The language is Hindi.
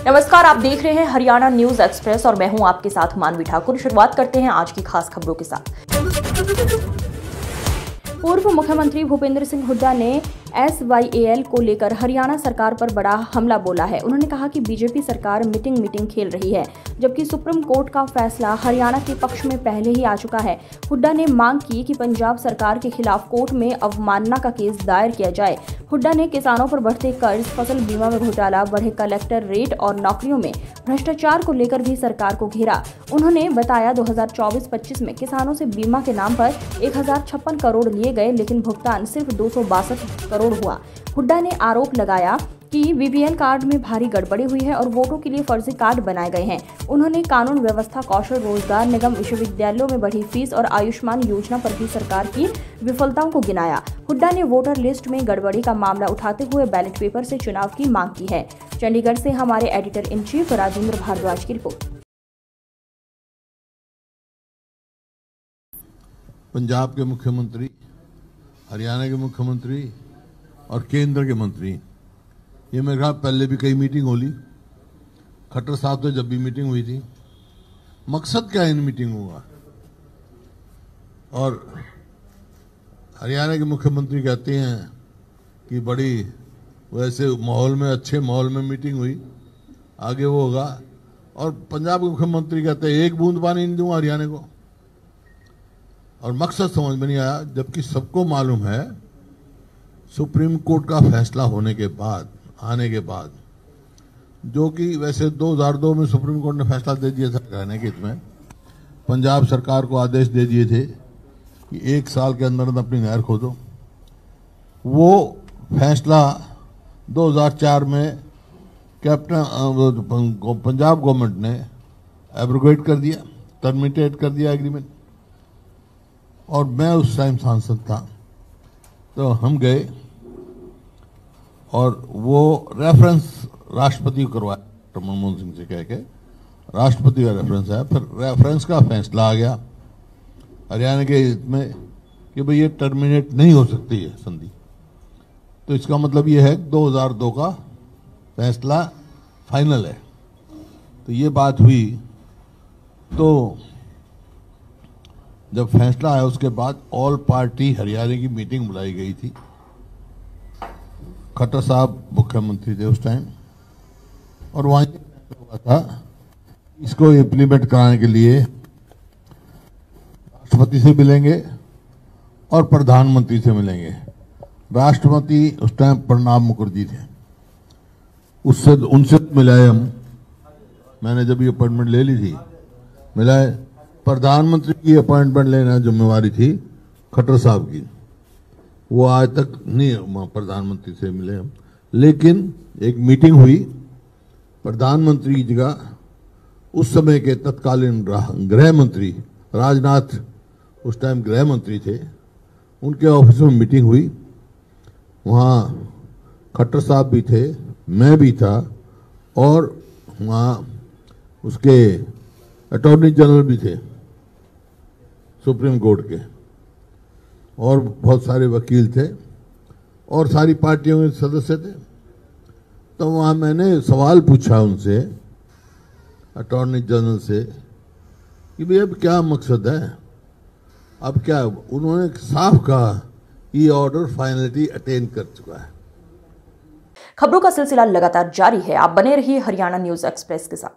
नमस्कार, आप देख रहे हैं हरियाणा न्यूज एक्सप्रेस और मैं हूं आपके साथ मानवी ठाकुर। शुरुआत करते हैं आज की खास खबरों के साथ। पूर्व मुख्यमंत्री भूपेंद्र सिंह हुड्डा ने SYAL को लेकर हरियाणा सरकार पर बड़ा हमला बोला है। उन्होंने कहा कि बीजेपी सरकार मीटिंग खेल रही है, जबकि सुप्रीम कोर्ट का फैसला हरियाणा के पक्ष में पहले ही आ चुका है। हुड्डा ने मांग की कि पंजाब सरकार के खिलाफ कोर्ट में अवमानना का केस दायर किया जाए। हुड्डा ने किसानों पर बढ़ते कर्ज, फसल बीमा में घोटाला, बढ़े कलेक्टर रेट और नौकरियों में भ्रष्टाचार को लेकर भी सरकार को घेरा। उन्होंने बताया 2024-25 में किसानों से बीमा के नाम पर 1056 करोड़ लिए गए, लेकिन भुगतान सिर्फ 262 करोड़ हुआ। हुड्डा ने आरोप लगाया कि BPL कार्ड में भारी गड़बड़ी हुई है और वोटों के लिए फर्जी कार्ड बनाए गए हैं। उन्होंने कानून व्यवस्था, कौशल रोजगार निगम, विश्वविद्यालयों में बढ़ी फीस और आयुष्मान योजना पर भी सरकार की विफलताओं को गिनाया। हुड्डा ने वोटर लिस्ट में गड़बड़ी का मामला उठाते हुए बैलेट पेपर से चुनाव की मांग की है। चंडीगढ़ से हमारे editor in chief Rajendra Bharadwaj की रिपोर्ट। पंजाब के मुख्यमंत्री, हरियाणा के मुख्यमंत्री और केंद्र के मंत्री, ये मेरे ख्याल पहले भी कई मीटिंग होली। खट्टर साहब तो जब भी मीटिंग हुई थी, मकसद क्या है इन मीटिंगों का? और हरियाणा के मुख्यमंत्री कहते हैं कि बड़ी वैसे माहौल में, अच्छे माहौल में मीटिंग हुई, आगे वो होगा। और पंजाब के मुख्यमंत्री कहते हैं एक बूंद पानी नहीं दूंगा हरियाणा को। और मकसद समझ में नहीं आया, जबकि सबको मालूम है सुप्रीम कोर्ट का फैसला आने के बाद, जो कि वैसे 2002 में सुप्रीम कोर्ट ने फैसला दे दिया था हरियाणा के हित में। पंजाब सरकार को आदेश दे दिए थे कि 1 साल के अंदर अपनी नहर खोदो। वो फैसला 2004 में पंजाब गवर्नमेंट ने एब्रोगेट कर दिया, टर्मिनेट कर दिया एग्रीमेंट। और मैं उस टाइम सांसद था, तो हम गए और वो रेफरेंस राष्ट्रपति को करवाया, डॉक्टर मनमोहन सिंह से कह के राष्ट्रपति का रेफरेंस है। फिर रेफरेंस का फैसला आ गया हरियाणा के हित में कि भाई ये टर्मिनेट नहीं हो सकती है संधि। तो इसका मतलब ये है 2002 का फैसला फाइनल है। तो ये बात हुई। तो जब फैसला आया उसके बाद ऑल पार्टी हरियाणा की मीटिंग बुलाई गई थी। खट्टर साहब मुख्यमंत्री थे उस टाइम, और वहां हुआ था इसको इम्प्लीमेंट कराने के लिए राष्ट्रपति से मिलेंगे और प्रधानमंत्री से मिलेंगे। राष्ट्रपति उस टाइम प्रणब मुखर्जी थे, उनसे मिलाए हम। मैंने जब ये अपॉइंटमेंट ले ली थी, मिलाए। प्रधानमंत्री की अपॉइंटमेंट लेना जिम्मेवारी थी खट्टर साहब की। वो आज तक नहीं प्रधानमंत्री से मिले हम, लेकिन एक मीटिंग हुई प्रधानमंत्री की जगह। उस समय के तत्कालीन गृह मंत्री राजनाथ, उस टाइम गृह मंत्री थे, उनके ऑफिस में मीटिंग हुई। वहाँ खट्टर साहब भी थे, मैं भी था, और वहाँ उसके अटॉर्नी जनरल भी थे सुप्रीम कोर्ट के, और बहुत सारे वकील थे, और सारी पार्टियों के सदस्य थे। तो वहाँ मैंने सवाल पूछा उनसे, अटॉर्नी जनरल से, कि भाई अब क्या मकसद है, अब क्या? उन्होंने साफ कहा ये ऑर्डर फाइनलिटी अटेन कर चुका है। खबरों का सिलसिला लगातार जारी है, आप बने रहिए हरियाणा न्यूज एक्सप्रेस के साथ।